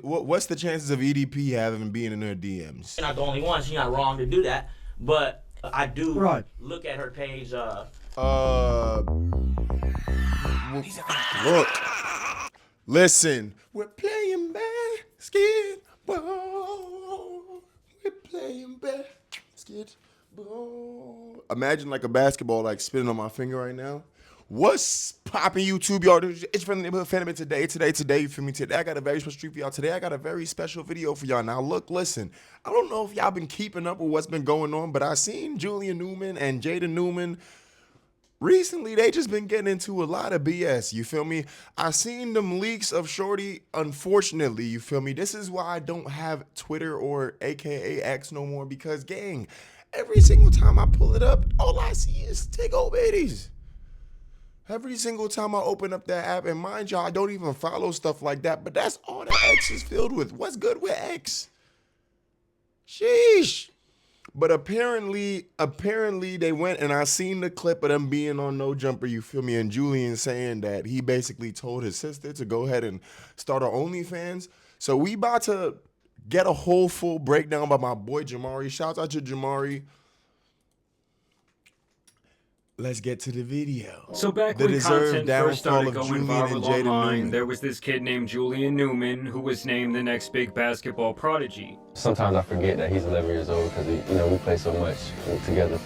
what's the chances of EDP having being in her DMs? You're not the only one. She's not wrong to do that. But I do look at her page. Look. Listen. We're playing basketball. We're playing basketball. Imagine like a basketball like spinning on my finger right now. What's poppin', YouTube, y'all? It's from the neighborhood Fanaman today, you feel me? Today I got a very special treat for y'all. Today I got a very special video for y'all. Now look, listen, I don't know if y'all been keeping up with what's been going on, but I seen Julian Newman and Jaden Newman. Recently, they just been getting into a lot of BS, you feel me? I seen them leaks of Shorty, unfortunately, you feel me? This is why I don't have Twitter or AKA X no more, because gang, every single time I pull it up, all I see is tick old baddies. Every single time I open up that app, and mind y'all, I don't even follow stuff like that, but that's all that X is filled with. What's good with X? Sheesh. But apparently they went, and I seen the clip of them being on No Jumper, you feel me, and Julian saying that he basically told his sister to go ahead and start her OnlyFans. So we about to get a whole full breakdown by my boy Jamari. Shouts out to Jamari. Let's get to the video. So back when content first started going viral online, there was this kid named Julian Newman who was named the next big basketball prodigy. Sometimes I forget that he's 11 years old because we play so much together,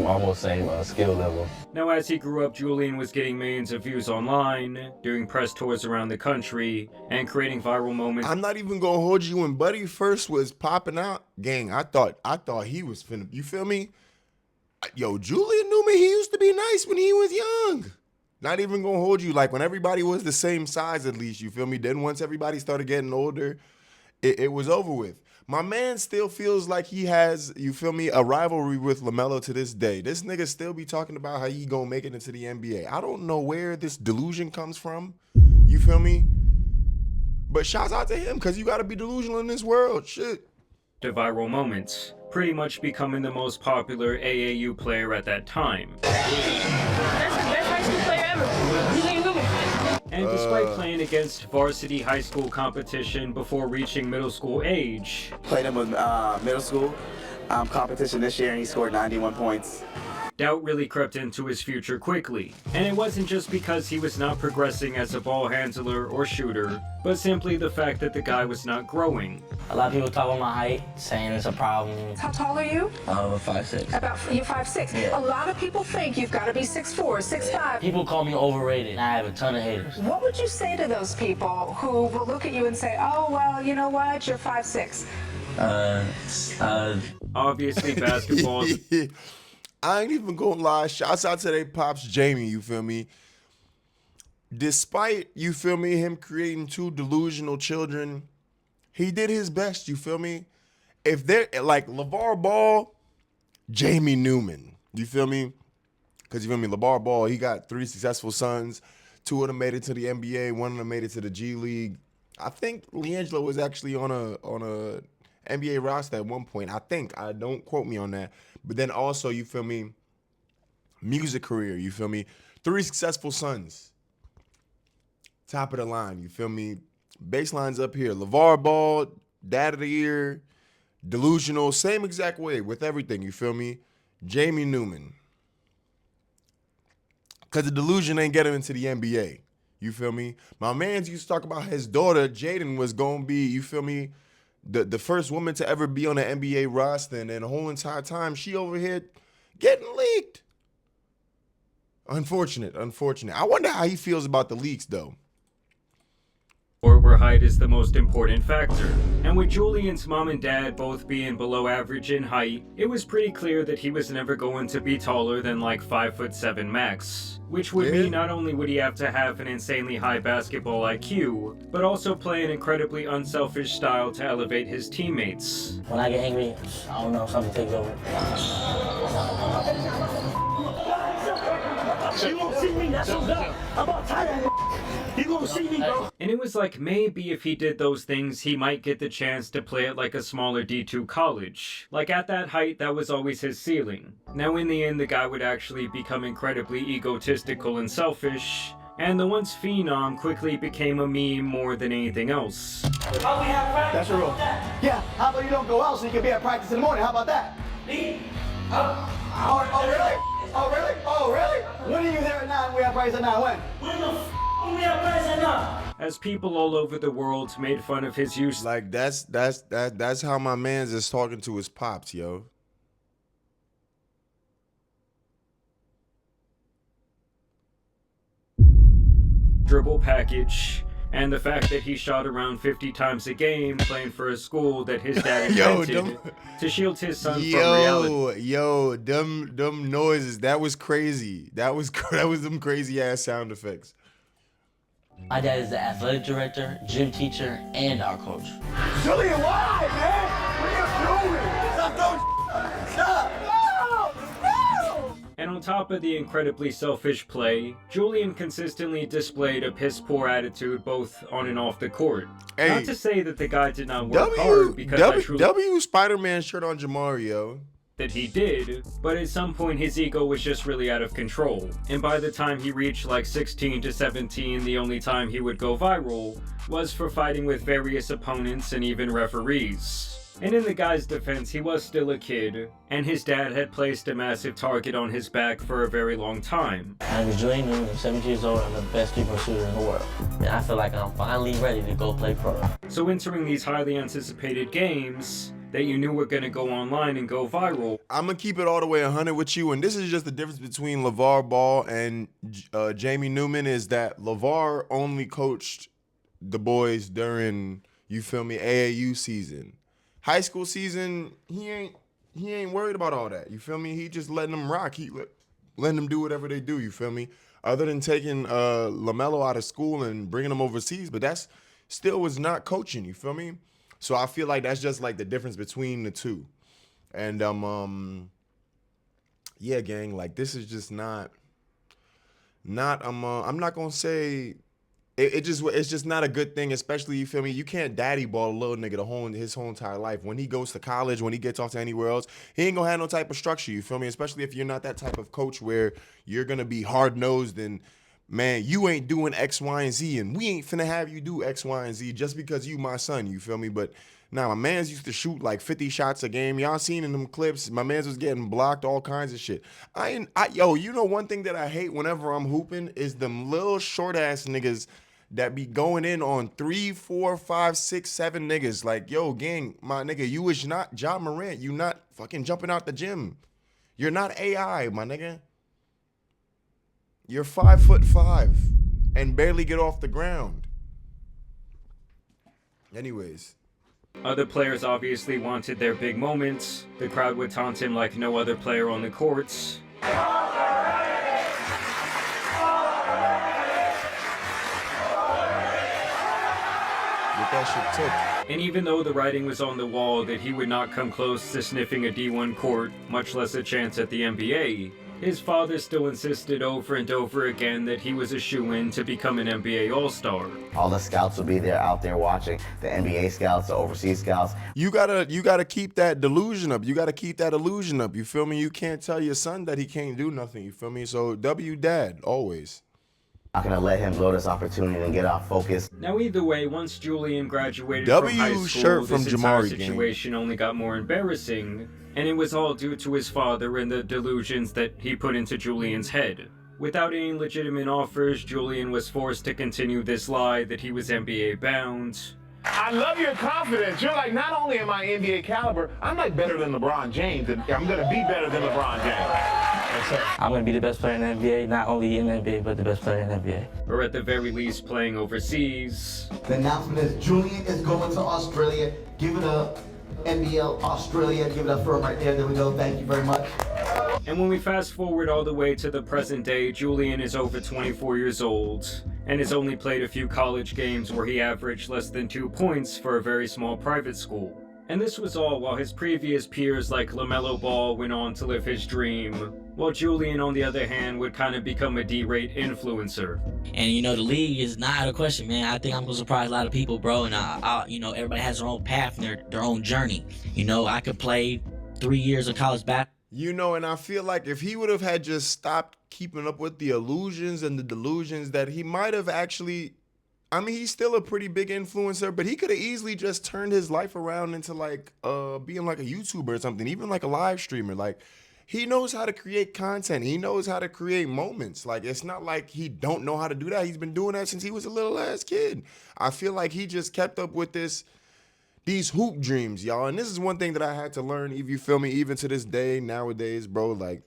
almost same skill level. Now as he grew up, Julian was getting millions of views online, doing press tours around the country, and creating viral moments. I'm not even gonna hold you. When Buddy first was popping out, gang, I thought he was finna, you feel me? Yo, Julian Newman, he used to be nice when he was young. Not even gonna hold you, like when everybody was the same size at least, you feel me? Then once everybody started getting older, it was over with. My man still feels like he has, you feel me, a rivalry with LaMelo to this day. This nigga still be talking about how he gonna make it into the NBA. I don't know where this delusion comes from, you feel me? But shouts out to him, because you gotta be delusional in this world, shit. The viral moments, pretty much becoming the most popular AAU player at that time. That's the best high school player ever. Julian Newman. And despite playing against varsity high school competition before reaching middle school age, played him with middle school competition this year, and he scored 91 points. Doubt really crept into his future quickly. And it wasn't just because he was not progressing as a ball handler or shooter, but simply the fact that the guy was not growing. A lot of people talk about my height, saying it's a problem. How tall are you? 5'6". You're 5'6". Yeah. A lot of people think you've got to be 6'4", 6'5". People call me overrated. I have a ton of haters. What would you say to those people who will look at you and say, oh, well, you know what, you're 5'6"? Obviously basketball. I ain't even gonna lie. Shouts out to their pops, Jamie, you feel me? Despite, you feel me, him creating two delusional children, he did his best, you feel me? If they're like LeVar Ball, Jamie Newman, you feel me? Because you feel me, LeVar Ball, he got 3 successful sons. 2 of them made it to the NBA. 1 of them made it to the G League. I think LiAngelo was actually on a NBA roster at one point. I think. Don't quote me on that. But then also, you feel me, music career, you feel me? 3 successful sons. Top of the line, you feel me? Baseline's up here. LeVar Ball, Dad of the Year, delusional, same exact way with everything, you feel me? Jamie Newman. Because the delusion ain't get him into the NBA, you feel me? My man used to talk about his daughter, Jaden, was going to be, you feel me, the first woman to ever be on the NBA roster, and then the whole entire time she over here getting leaked. Unfortunate. I wonder how he feels about the leaks, though. Where height is the most important factor. And with Julian's mom and dad both being below average in height, it was pretty clear that he was never going to be taller than like 5'7" max. Which would mean not only would he have to have an insanely high basketball IQ, but also play an incredibly unselfish style to elevate his teammates. When I get angry, I don't know, something takes over. You won't see me, that's what's up. I'm about tired. You gonna see me, bro. And it was like maybe if he did those things, he might get the chance to play at like a smaller D2 college. Like at that height, that was always his ceiling. Now in the end, the guy would actually become incredibly egotistical and selfish, and the once phenom quickly became a meme more than anything else. How we have practice? That's a rule. Yeah, how about you don't go out so you can be at practice in the morning? How about that? Me? Oh, really? Oh, really? Oh, really? When are you there at 9? We have practice at 9. When? When the we have practice at 9? As people all over the world made fun of his use. Like that's how my man's is talking to his pops, yo. Dribble package, and the fact that he shot around 50 times a game playing for a school that his dad invented to shield his son from reality. Yo, them noises, that was crazy. That was them crazy ass sound effects. My dad is the athletic director, gym teacher, and our coach. Julian, why, man? What are you doing? Stop doing Stop! No! And on top of the incredibly selfish play, Julian consistently displayed a piss-poor attitude both on and off the court. Hey, not to say that the guy did not work hard, because I truly W Spider-Man shirt on Jamario. That he did, but at some point his ego was just really out of control. And by the time he reached like 16 to 17, the only time he would go viral was for fighting with various opponents and even referees. And in the guy's defense, he was still a kid, and his dad had placed a massive target on his back for a very long time. My name is Julian Newman, I'm 17 years old, I'm the best three-point shooter in the world. And I feel like I'm finally ready to go play pro. So entering these highly anticipated games that you knew were going to go online and go viral. I'm going to keep it all the way 100 with you, and this is just the difference between LeVar Ball and Jamie Newman is that LeVar only coached the boys during, you feel me, AAU season. High school season, he ain't worried about all that, you feel me? He just letting them rock. He letting them do whatever they do, you feel me? Other than taking LaMelo out of school and bringing him overseas, but that's still was not coaching, you feel me? So I feel like that's just like the difference between the two. And yeah, gang, like this is just not I'm not gonna say it's just not a good thing, especially, you feel me? You can't daddy ball a little nigga his whole entire life. When he goes to college, when he gets off to anywhere else, he ain't gonna have no type of structure, you feel me? Especially if you're not that type of coach where you're gonna be hard-nosed and, man, you ain't doing X, Y, and Z, and we ain't finna have you do X, Y, and Z just because you my son, you feel me? But now, my mans used to shoot like 50 shots a game. Y'all seen in them clips, my mans was getting blocked, all kinds of shit. Yo, you know one thing that I hate whenever I'm hooping is them little short-ass niggas that be going in on 3, 4, 5, 6, 7 niggas. Like, yo, gang, my nigga, you is not Ja Morant. You not fucking jumping out the gym. You're not AI, my nigga. You're 5'5" and barely get off the ground. Anyways. Other players obviously wanted their big moments. The crowd would taunt him like no other player on the courts. That shit took. And even though the writing was on the wall that he would not come close to sniffing a D1 court, much less a chance at the NBA, his father still insisted over and over again that he was a shoo-in to become an NBA All-Star. All the scouts will be there out there watching, the NBA scouts, the overseas scouts. You gotta keep that delusion up. You gotta keep that illusion up. You feel me? You can't tell your son that he can't do nothing. You feel me? So W dad, always. I'm not gonna let him blow this opportunity and get off focus. Now either way, once Julian graduated from high school, shirt from this entire Jamari situation only got more embarrassing, and it was all due to his father and the delusions that he put into Julian's head. Without any legitimate offers, Julian was forced to continue this lie that he was NBA bound. I love your confidence. You're like, not only am I NBA caliber, I'm like better than LeBron James, and I'm gonna be better than LeBron James. I'm going to be the best player in the NBA, not only in the NBA, but the best player in the NBA. Or at the very least, playing overseas. The announcement is Julian is going to Australia. Give it up, NBL Australia. Give it up for him right there. There we go. Thank you very much. And when we fast forward all the way to the present day, Julian is over 24 years old and has only played a few college games where he averaged less than 2 points for a very small private school. And this was all while his previous peers like LaMelo Ball went on to live his dream, while Julian, on the other hand, would kind of become a D-rate influencer. And, you know, the league is not out of question, man. I think I'm going to surprise a lot of people, bro. And, you know, everybody has their own path and their own journey. You know, I could play 3 years of college basketball. You know, and I feel like if he would have had just stopped keeping up with the illusions and the delusions, that he might have actually, I mean, he's still a pretty big influencer, but he could have easily just turned his life around into like being like a YouTuber or something, even like a live streamer. Like, he knows how to create content. He knows how to create moments. Like, it's not like he don't know how to do that. He's been doing that since he was a little ass kid. I feel like he just kept up with these hoop dreams, y'all. And this is one thing that I had to learn, if you feel me, even to this day, nowadays, bro. Like,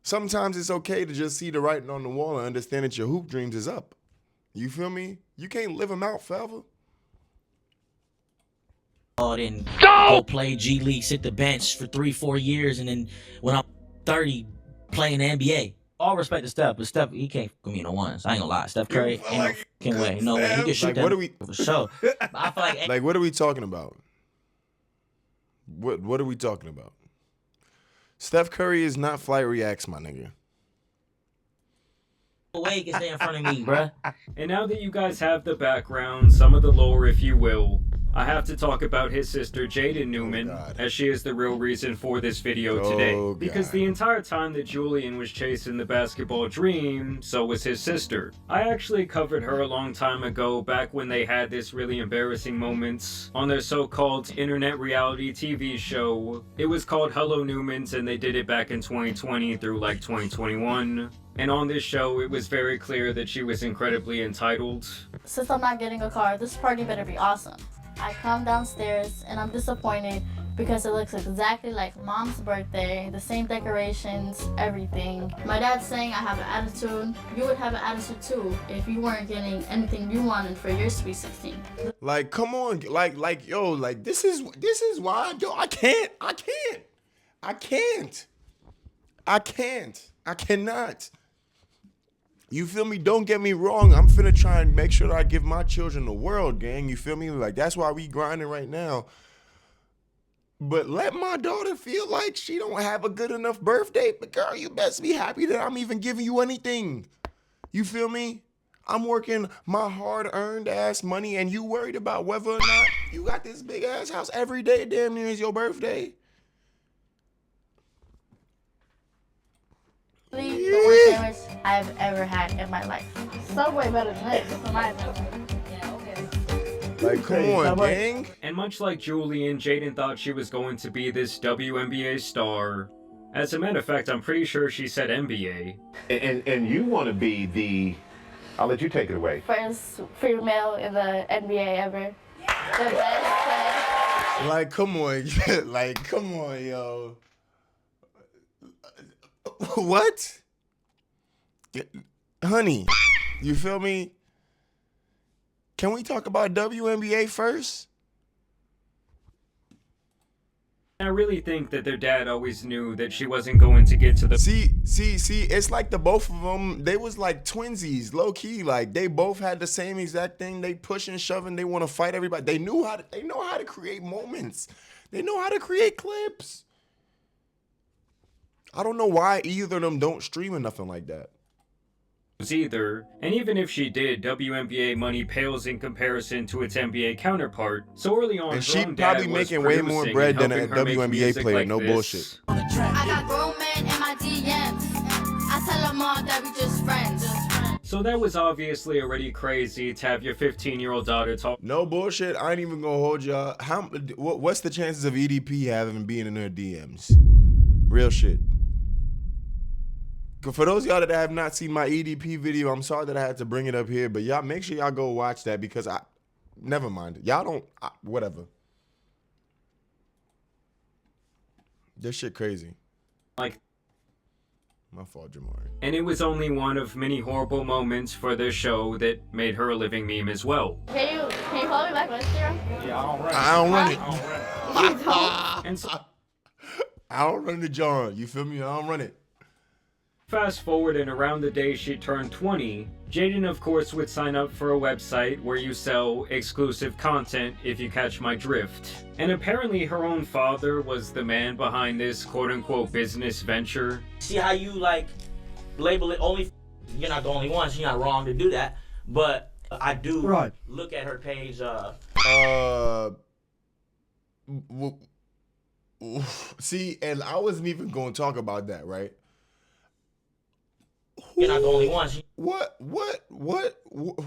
sometimes it's okay to just see the writing on the wall and understand that your hoop dreams is up. You feel me? You can't live them out forever. And go play G League, sit the bench for 3-4 years, and then when I'm 30, playing the NBA. All respect to Steph, but Steph, he can't give me no ones. I ain't gonna lie. Steph Curry ain't no fucking way. No way. He can shoot that for sure. I feel like, what are we talking about? What are we talking about? Steph Curry is not Flight Reacts, my nigga. Way he can stay in front of me, bruh. And now that you guys have the background, some of the lore, if you will, I have to talk about his sister, Jaden Newman, as she is the real reason for this video today. Because the entire time that Julian was chasing the basketball dream, so was his sister. I actually covered her a long time ago, back when they had this really embarrassing moments on their so-called internet reality TV show. It was called Hello Newmans, and they did it back in 2020 through like 2021. And on this show, it was very clear that she was incredibly entitled. Since I'm not getting a car, this party better be awesome. I come downstairs and I'm disappointed because it looks exactly like Mom's birthday, the same decorations, everything. My dad's saying I have an attitude. You would have an attitude too if you weren't getting anything you wanted for your Sweet 16. Like, come on, like, yo, like, this is why, yo, I cannot. You feel me? Don't get me wrong. I'm finna try and make sure that I give my children the world, gang. You feel me? Like, that's why we grinding right now. But let my daughter feel like she don't have a good enough birthday. But girl, you best be happy that I'm even giving you anything. You feel me? I'm working my hard-earned ass money, and you worried about whether or not you got this big ass house every day damn near is your birthday. The worst sandwich I've ever had in my life. Subway better than this, in my opinion. Like, come on, gang. And much like Julian, Jaden thought she was going to be this WNBA star. As a matter of fact, I'm pretty sure she said NBA. And you want to be the... I'll let you take it away. First female in the NBA ever. The best. Like, come on. Like, come on, yo. What? Honey, you feel me? Can we talk about WNBA first? I really think that their dad always knew that she wasn't going to get to the... See, it's like the both of them, they was like twinsies, low key. Like, they both had the same exact thing. They push and shoving, they want to fight everybody. They know how to create moments. They know how to create clips. I don't know why either of them don't stream or nothing like that. Either, and even if she did, WNBA money pales in comparison to its NBA counterpart. So early on, and she probably making way more bread than a WNBA player. Like no this. Bullshit. I got grown men in my DMs. I tell them all that we just friends. So that was obviously already crazy to have your 15-year-old daughter talk. No bullshit. I ain't even gonna hold y'all. What's the chances of EDP having being in her DMs? Real shit. For those of y'all that have not seen my EDP video, I'm sorry that I had to bring it up here, but y'all make sure y'all go watch that because never mind. Y'all don't, whatever. This shit crazy. Like, my fault, Jamari. And it was only one of many horrible moments for their show that made her a living meme as well. Can you follow me back on Instagram? Yeah, I don't run it. You don't? And so, I don't run the jar. You feel me? I don't run it. fast forward, and around the day she turned 20, Jaden of course would sign up for a website where you sell exclusive content, if you catch my drift. And apparently her own father was the man behind this quote-unquote business venture. See how you like label it only, you're not the only one, so you're not wrong to do that, but I do look at her page. See, and I wasn't even going to talk about that, right? You're not the only one. What?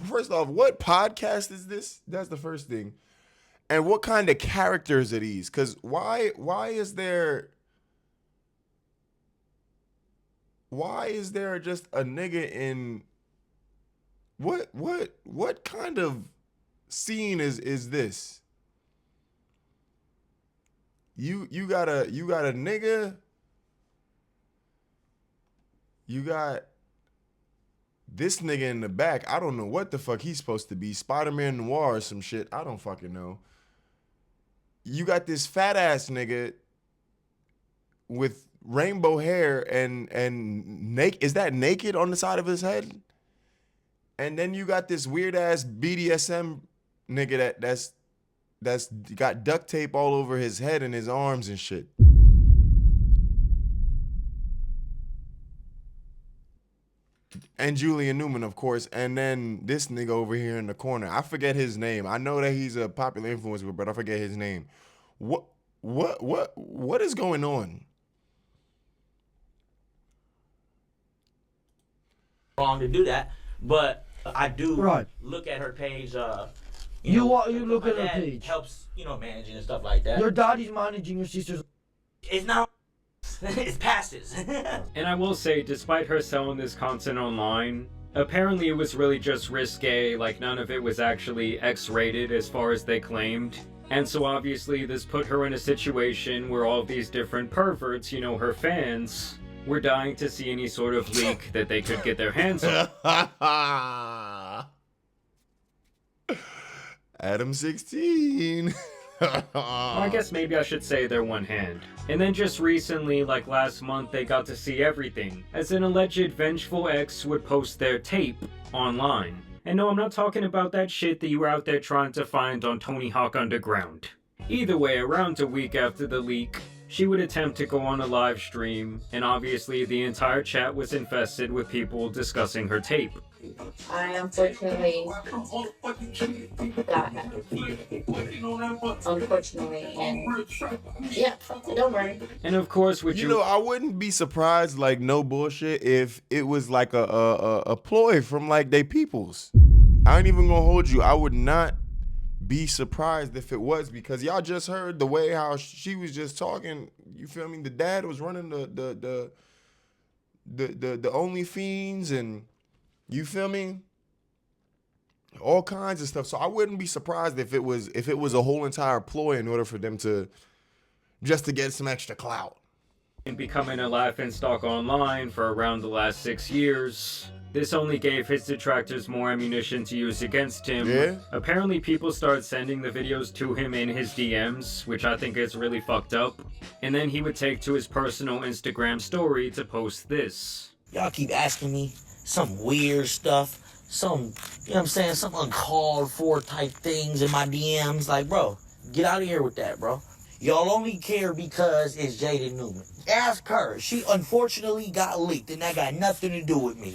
First off, what podcast is this? That's the first thing. And what kind of characters are these? Because why is there just a nigga in what kind of scene is this? You got a nigga. You got this nigga in the back. I don't know what the fuck he's supposed to be. Spider-Man Noir or some shit. I don't fucking know. You got this fat ass nigga with rainbow hair and naked. Is that naked on the side of his head? And then you got this weird ass BDSM nigga that's got duct tape all over his head and his arms and shit. And Julian Newman, of course, and then this nigga over here in the corner. I forget his name. I know that he's a popular influencer, but I forget his name. What is going on? Wrong to do that, but I do look at her page. You look my at her dad page. Helps, managing and stuff like that. Your daddy's managing your sister's. It's not. It's passes. And I will say, despite her selling this content online, apparently it was really just risque, like none of it was actually X-rated as far as they claimed. And so obviously this put her in a situation where all these different perverts, her fans, were dying to see any sort of leak that they could get their hands on. Adam 16. Well, I guess maybe I should say they're one hand. And then just recently, like last month, they got to see everything, as an alleged vengeful ex would post their tape online. And no, I'm not talking about that shit that you were out there trying to find on Tony Hawk Underground. Either way, around a week after the leak, she would attempt to go on a live stream, and obviously the entire chat was infested with people discussing her tape. I unfortunately got unfortunately, and yeah, don't worry. And of course, would you I wouldn't be surprised, like, no bullshit, if it was like a ploy from like they peoples. I ain't even gonna hold you. I would not be surprised if it was, because y'all just heard the way how she was just talking. You feel me? The dad was running the OnlyFans, and you feel me? All kinds of stuff. So I wouldn't be surprised if it was a whole entire ploy in order for them to get some extra clout. and becoming a laughingstock online for around the last 6 years. This only gave his detractors more ammunition to use against him. Yeah. Apparently people started sending the videos to him in his DMs, which I think is really fucked up. And then he would take to his personal Instagram story to post this. Y'all keep asking me some weird stuff, some uncalled for type things in my DMs. Like, bro, get out of here with that, bro. Y'all only care because it's Jaden Newman. Ask her. She unfortunately got leaked, and that got nothing to do with me.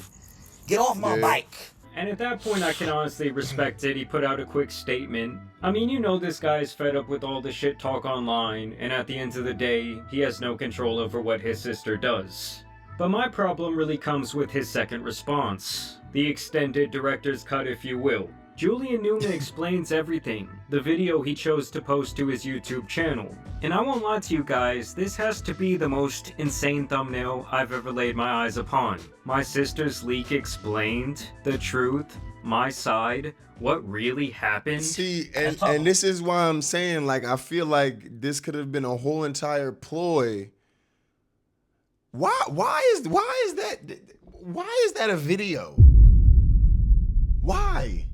Get off my bike. And at that point, I can honestly respect it. He put out a quick statement. I mean, you know this guy's fed up with all the shit talk online, and at the end of the day, he has no control over what his sister does. But my problem really comes with his second response. The extended director's cut, if you will. Julian Newman explains everything, the video he chose to post to his YouTube channel. And I won't lie to you guys, this has to be the most insane thumbnail I've ever laid my eyes upon. My sister's leak explained the truth, my side, what really happened. See, and this is why I'm saying, like, I feel like this could have been a whole entire ploy. Why is that a video? Why?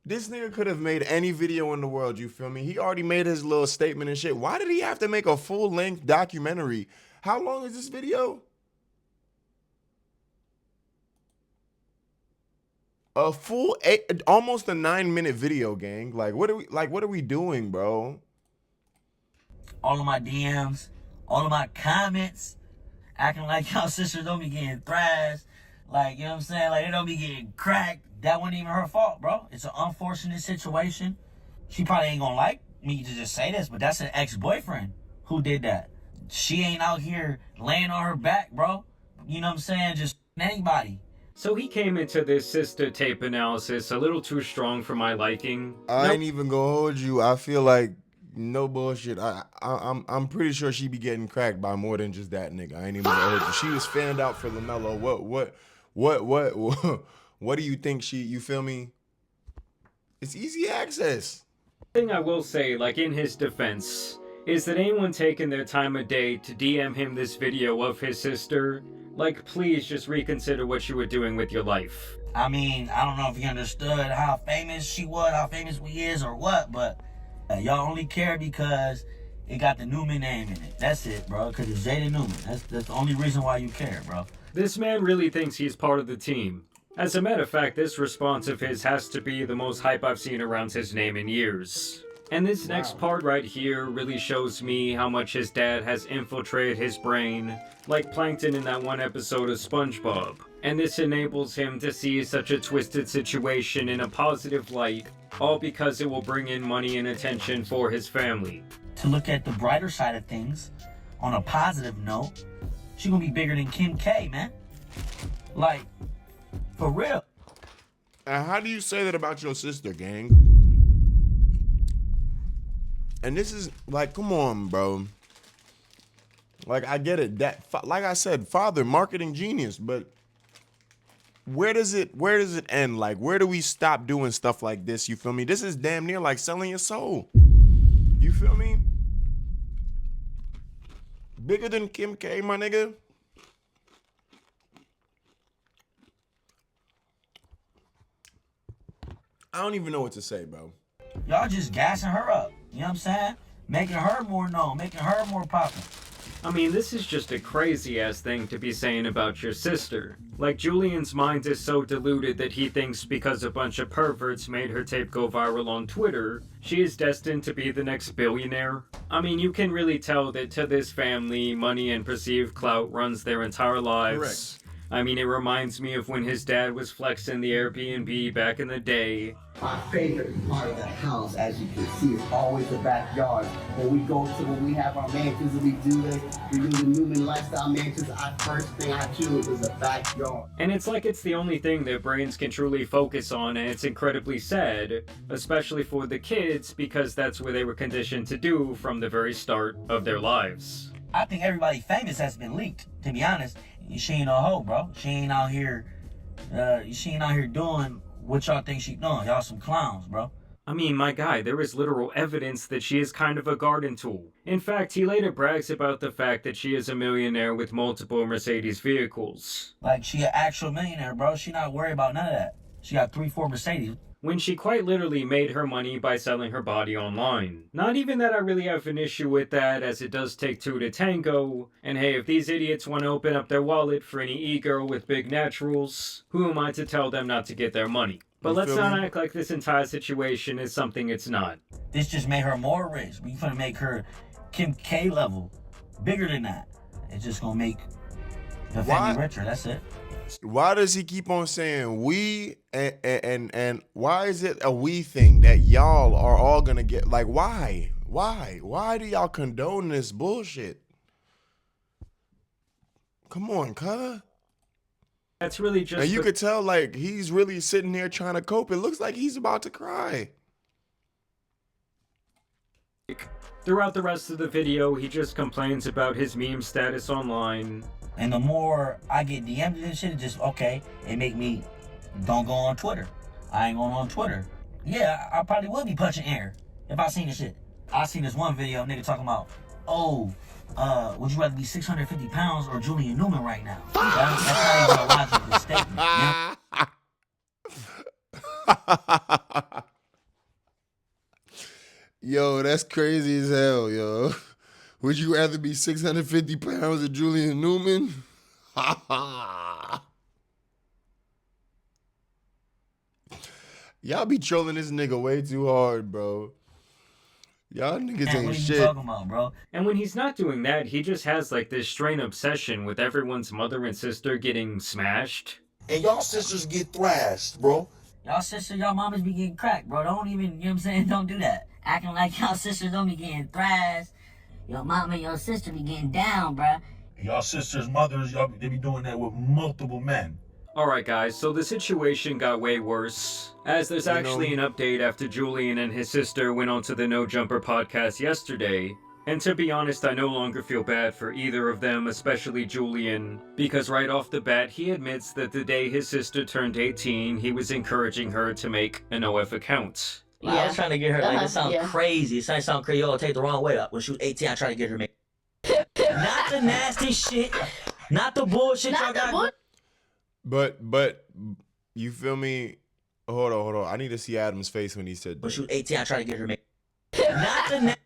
This nigga could have made any video in the world, you feel me? He already made his little statement and shit. Why did he have to make a full-length documentary? How long is this video? A full almost a 9-minute video, gang. Like, what are we doing, bro? All of my DMs, all of my comments, acting like y'all sisters don't be getting thrashed. Like, you know what I'm saying? Like, they don't be getting cracked. That wasn't even her fault, bro. It's an unfortunate situation. She probably ain't gonna like me to just say this, but that's an ex-boyfriend who did that. She ain't out here laying on her back, bro. You know what I'm saying? Just anybody. So he came into this sister tape analysis a little too strong for my liking. I ain't even gonna hold you. I feel like no bullshit. I'm pretty sure she be getting cracked by more than just that nigga. I ain't even gonna hold you. She was fanned out for LaMelo. What do you think you feel me? It's easy access. Thing I will say, like in his defense, is that anyone taking their time of day to DM him this video of his sister, like, please just reconsider what you were doing with your life. I mean, I don't know if you understood how famous she was, how famous we is, or what, but y'all only care because it got the Newman name in it. That's it, bro, because it's Jaden Newman. That's the only reason why you care, bro. This man really thinks he's part of the team. As a matter of fact, this response of his has to be the most hype I've seen around his name in years. And this next part right here really shows me how much his dad has infiltrated his brain, like Plankton in that one episode of SpongeBob. And this enables him to see such a twisted situation in a positive light, all because it will bring in money and attention for his family. To look at the brighter side of things, on a positive note, she gonna be bigger than Kim K, man. Like, for real. And how do you say that about your sister, gang? And this is like, come on, bro. Like, I get it. That, like I said, father, marketing genius, but where does it end? Like, where do we stop doing stuff like this? You feel me? This is damn near like selling your soul. You feel me? Bigger than Kim K, my nigga. I don't even know what to say, bro. Y'all just gassing her up. You know what I'm saying? Making her more known, making her more popular. I mean, this is just a crazy-ass thing to be saying about your sister. Like, Julian's mind is so deluded that he thinks because a bunch of perverts made her tape go viral on Twitter, she is destined to be the next billionaire. I mean, you can really tell that to this family, money and perceived clout runs their entire lives. Correct. I mean, it reminds me of when his dad was flexing the Airbnb back in the day. My favorite part of the house, as you can see, is always the backyard. When we have our mansions and we do the Newman lifestyle mansions, first thing I choose is the backyard. And it's like it's the only thing that brains can truly focus on, and it's incredibly sad, especially for the kids, because that's what they were conditioned to do from the very start of their lives. I think everybody famous has been leaked, to be honest. She ain't no hoe, bro. She ain't out here doing what y'all think she doing. Y'all some clowns, bro. I mean, my guy, there is literal evidence that she is kind of a garden tool. In fact, he later brags about the fact that she is a millionaire with multiple Mercedes vehicles. Like, she an actual millionaire, bro. She not worried about none of that. She got 3-4 Mercedes. When she quite literally made her money by selling her body online. Not even that I really have an issue with that, as it does take two to tango. And hey, if these idiots want to open up their wallet for any e-girl with big naturals, who am I to tell them not to get their money? But let's not act like this entire situation is something it's not. This just made her more rich. We finna make her Kim K level. Bigger than that. It's just gonna make the family richer, that's it. Why does he keep on saying we and why is it a we thing that y'all are all gonna get? Like, why do y'all condone this bullshit? Come on, cuz. That's really just. And you could tell, like, he's really sitting there trying to cope. It looks like he's about to cry. Throughout the rest of the video, he just complains about his meme status online. And the more I get DM'd and shit, it just, okay, it make me don't go on Twitter. I ain't going on Twitter. Yeah, I probably would be punching air if I seen this shit. I seen this one video, nigga talking about, would you rather be 650 pounds or Julian Newman right now? That's not even a logical statement. Yo, that's crazy as hell, yo. Would you rather be 650 pounds or Julian Newman? Y'all be trolling this nigga way too hard, bro. Y'all niggas ain't what shit. You talking about, bro? And when he's not doing that, he just has like this strange obsession with everyone's mother and sister getting smashed. And y'all sisters get thrashed, bro. Y'all sister, y'all mamas be getting cracked, bro. Don't even, you know what I'm saying? Don't do that. acting like y'all sisters don't be getting thrashed. Your mama and your sister be getting down, bruh. Y'all sisters, mothers, they be doing that with multiple men. Alright guys, so the situation got way worse, as there's actually an update after Julian and his sister went onto the No Jumper podcast yesterday. And to be honest, I no longer feel bad for either of them, especially Julian, because right off the bat, he admits that the day his sister turned 18, he was encouraging her to make an OF account. Yeah. I was trying to get her, like, it sounds crazy. It sounds crazy. Yo, take the wrong way up. When she was 18, I tried to get her make. Not the nasty shit. Not the bullshit y'all got. But, you feel me? Hold on. I need to see Adam's face when he said that. When she was 18, I tried to get her make. Not the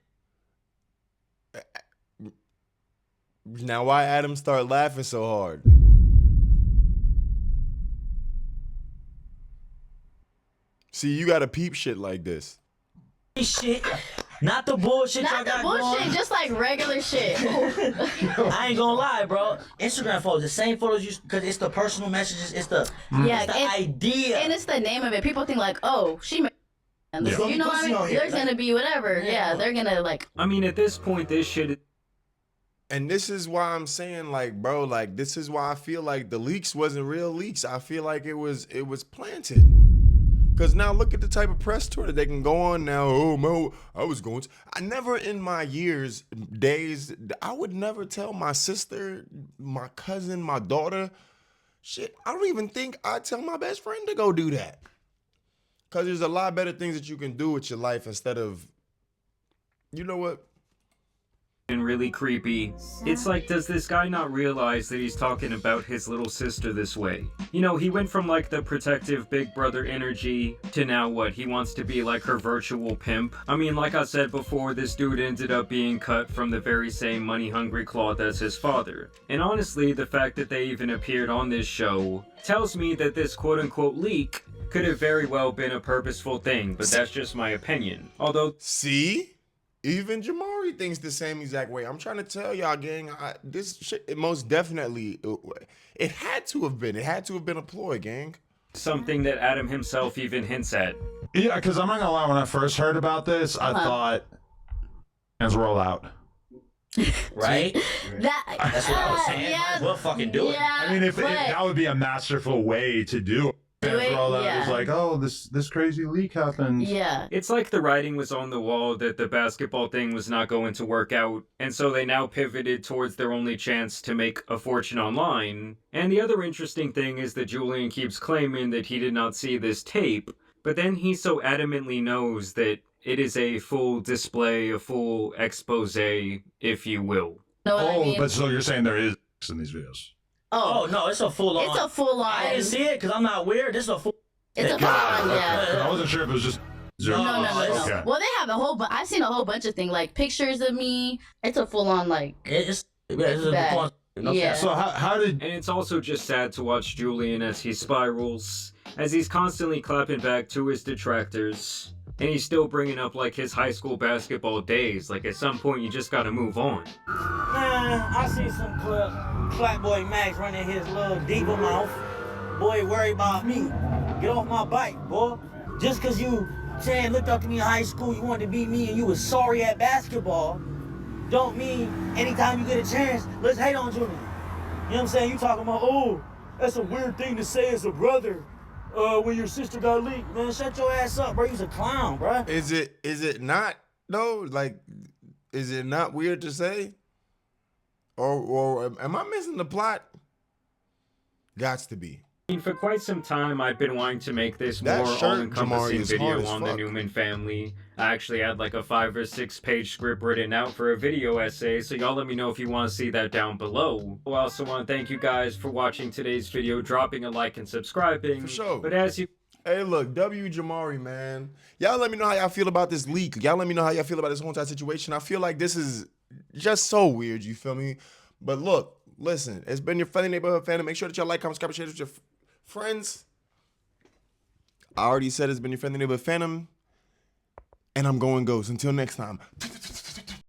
Now, why Adam start laughing so hard? See, you gotta peep shit like this. Shit. Not the bullshit y'all got going. Not the bullshit, just like regular shit. I ain't gonna lie, bro. Instagram photos, the same photos you, because it's the personal messages, it's the, it's the idea. And it's the name of it. People think like, oh, she made you know what I mean? There's gonna be whatever. Yeah, they're gonna like. I mean, at this point, this shit. And this is why I'm saying, like, bro, like, this is why I feel like the leaks wasn't real leaks. I feel like it was planted. Because now look at the type of press tour that they can go on now. Oh, Mo, I never in my days, I would never tell my sister, my cousin, my daughter, shit, I don't even think I'd tell my best friend to go do that. Because there's a lot better things that you can do with your life instead of, you know what? And really creepy. It's like, does this guy not realize that he's talking about his little sister this way? You know, he went from like the protective big brother energy to now what? He wants to be like her virtual pimp. I mean, like I said before, this dude ended up being cut from the very same money-hungry cloth as his father. And honestly, the fact that they even appeared on this show tells me that this quote-unquote leak could have very well been a purposeful thing, but that's just my opinion. Although, see? Even Jamari thinks the same exact way. I'm trying to tell y'all, gang, this shit, it most definitely, it had to have been. It had to have been a ploy, gang. Something that Adam himself even hints at. Yeah, because I'm not gonna lie, when I first heard about this, I thought, hands roll out. Right? That's what I was saying. Might as well fucking do it. I mean, if that would be a masterful way to do it. It's like, oh, this crazy leak happened. Yeah. It's like the writing was on the wall that the basketball thing was not going to work out, and so they now pivoted towards their only chance to make a fortune online. And the other interesting thing is that Julian keeps claiming that he did not see this tape, but then he so adamantly knows that it is a full display, a full expose, if you will. But so you're saying there is in these videos? Oh no, it's a full on. It's a full on. I didn't see it because I'm not weird. This is a full. It's a full on, yeah. I wasn't sure if it was just. No. Okay. Well, they have a whole. But I've seen a whole bunch of things like pictures of me. It's a full on like. It's bad. Yeah. So how did? And it's also just sad to watch Julian as he spirals, as he's constantly clapping back to his detractors. And he's still bringing up, like, his high school basketball days. Like, at some point, you just gotta move on. Man, I see some Flat Boy Max running his little diva mouth. Boy, worry about me. Get off my bike, boy. Just because you looked up to me in high school, you wanted to beat me, and you was sorry at basketball, don't mean anytime you get a chance, let's hate on Julian. You know what I'm saying? You talking about, oh, that's a weird thing to say as a brother. When your sister got leaked, man, shut your ass up, bro. You's a clown, bro. Is it not though? Like, is it not weird to say? Or am I missing the plot? Gots to be. I mean, for quite some time, I've been wanting to make this more all-encompassing video on the Newman family. I actually had like a 5 or 6 page script written out for a video essay, so y'all let me know if you want to see that down below. I also want to thank you guys for watching today's video, dropping a like and subscribing. For sure. But as you... Hey, look, Jamari, man. Y'all let me know how y'all feel about this leak. Y'all let me know how y'all feel about this whole entire situation. I feel like this is just so weird, you feel me? But look, listen, it's been your friendly neighborhood fan. Make sure that y'all like, comment, subscribe, share with your friends. I already said it's been your friendly neighborhood Phantom, and I'm going ghost. Until next time.